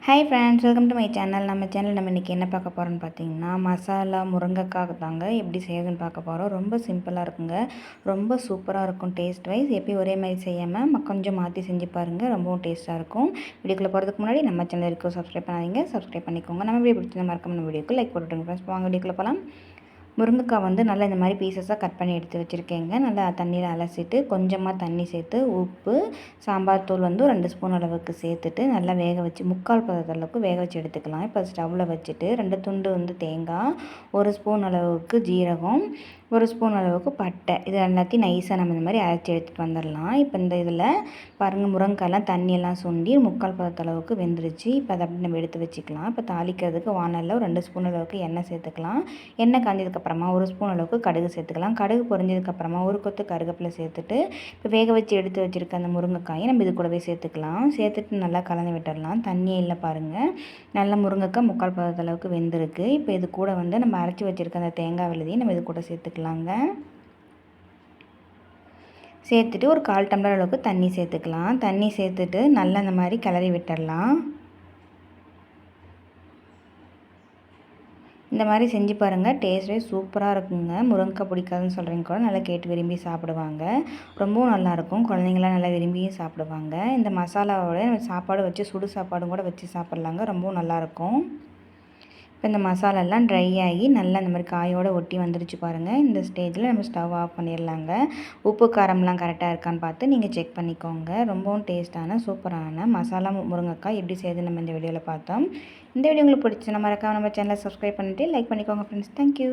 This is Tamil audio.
Hi friends, welcome to my channel. நம்ம இன்றைக்கி என்ன பார்க்க போகிறோன்னு பார்த்தீங்கன்னா, மசாலா முருங்கைக்காய் தாங்க எப்படி செய்யுதுன்னு பார்க்க போகிறோம். ரொம்ப சிம்பிளாக இருக்குங்க, ரொம்ப சூப்பராக இருக்கும். டேஸ்ட் வைஸ் எப்பயும் ஒரே மாதிரி செய்யாமல் கொஞ்சம் மாற்றி செஞ்சு பாருங்கள், ரொம்பவும் டேஸ்ட்டாக இருக்கும். வீடியோக்குள்ளே போகிறதுக்கு முன்னாடி நம்ம சேனல் இருக்கும் சப்ஸ்கிரைப் பண்ணாதீங்க, சப்ஸ்கிரைப் பண்ணிக்கோங்க. நம்ம வீடியோ பிடிச்ச மறக்காம நம்ம வீடியோக்கு லைக் போட்டுவிடுங்க ஃப்ரெண்ட்ஸ். வாங்க வீடியோக்குள்ளே போகலாம். முருங்கைக்காய் நல்லா இந்த மாதிரி பீசஸாக கட் பண்ணி எடுத்து வச்சுருக்கேங்க. நல்லா தண்ணியில் அலசிட்டு கொஞ்சமாக தண்ணி சேர்த்து உப்பு, சாம்பார் தூள் 2 ஸ்பூன் அளவுக்கு சேர்த்துட்டு நல்லா வேக வச்சு 3/4 அளவுக்கு வேக வச்சு எடுத்துக்கலாம். இப்போ ஸ்டவ்வில் வச்சுட்டு 2 துண்டு தேங்காய், 1 ஸ்பூன் அளவுக்கு ஜீரகம், 1 ஸ்பூன் அளவுக்கு பட்டை, இது எல்லாத்தையும் நைஸாக நம்ம இந்த மாதிரி அரைச்சி எடுத்துகிட்டு வந்துடலாம். இப்போ இந்த இதில் பாருங்கள், முருங்கைக்காயெல்லாம் தண்ணியெல்லாம் சுண்டி 3/4 அளவுக்கு வெந்துருச்சு. இப்போ அதை அப்படி நம்ம எடுத்து வச்சுக்கலாம். இப்போ தாளிக்கிறதுக்கு வானலில் ஒரு 2 ஸ்பூன் அளவுக்கு எண்ணெய் சேர்த்துக்கலாம். எண்ணெய் காஞ்சதுக்கப்புறமா 1 ஸ்பூன் அளவுக்கு கடுகு சேர்த்துக்கலாம். கடுகு பொரிஞ்சதுக்கப்புறமா 1 கொத்து கருவேப்பிலை சேர்த்துட்டு இப்போ வேக வச்சு எடுத்து வச்சுருக்க அந்த முருங்கைக்காயை நம்ம இது கூடவே சேர்த்துக்கலாம். சேர்த்துட்டு நல்லா கலந்து விட்டுடலாம். தண்ணியே இல்லை பாருங்கள், நல்லா முருங்கைக்காய் 3/4 அளவுக்கு வெந்திருக்கு. இப்போ இது கூட நம்ம அரைச்சி வச்சுருக்க அந்த தேங்காய் விழுதையும் நம்ம இது கூட சேர்த்துக்கலாங்க. சேர்த்துட்டு ஒரு 1/4 டம்ளர் அளவுக்கு தண்ணி சேர்த்துக்கலாம். தண்ணி சேர்த்துட்டு நல்லா இந்த மாதிரி கிளறி விட்டுடலாம். இந்த மாதிரி செஞ்சு பாருங்கள், டேஸ்ட்டே சூப்பராக இருக்குங்க. முருங்கைக்காய் பிடிக்காதுன்னு சொல்கிறீங்க கூட நல்லா கேட்டு விரும்பி சாப்பிடுவாங்க. ரொம்பவும் நல்லாயிருக்கும், குழந்தைங்களாம் நல்லா விரும்பியும் சாப்பிடுவாங்க. இந்த மசாலாவோட சாப்பாடு வச்சு சுடு சாப்பாடும் கூட வச்சு சாப்பிட்லாங்க, ரொம்பவும் நல்லாயிருக்கும். இப்போ இந்த மசாலாலாம் ட்ரை ஆகி நல்லா இந்த மாதிரி காயோடு ஒட்டி வந்துருச்சு பாருங்கள். இந்த ஸ்டேஜில் நம்ம ஸ்டவ் ஆஃப் பண்ணிடலாங்க. உப்பு காரம்லாம் கரெக்டாக இருக்கான்னு பார்த்து நீங்கள் செக் பண்ணிக்கோங்க. ரொம்பவும் டேஸ்ட்டான சூப்பரான மசாலா முருங்கைக்காய் எப்படி செய்யுதுன்னு நம்ம இந்த வீடியோவில் பார்த்தோம். இந்த வீடியோ உங்களுக்கு பிடிச்சுன்னா மறக்காம நம்ம சேனலை சப்ஸ்கிரைப் பண்ணிவிட்டு லைக் பண்ணிக்கோங்க ஃப்ரெண்ட்ஸ். தேங்க்யூ.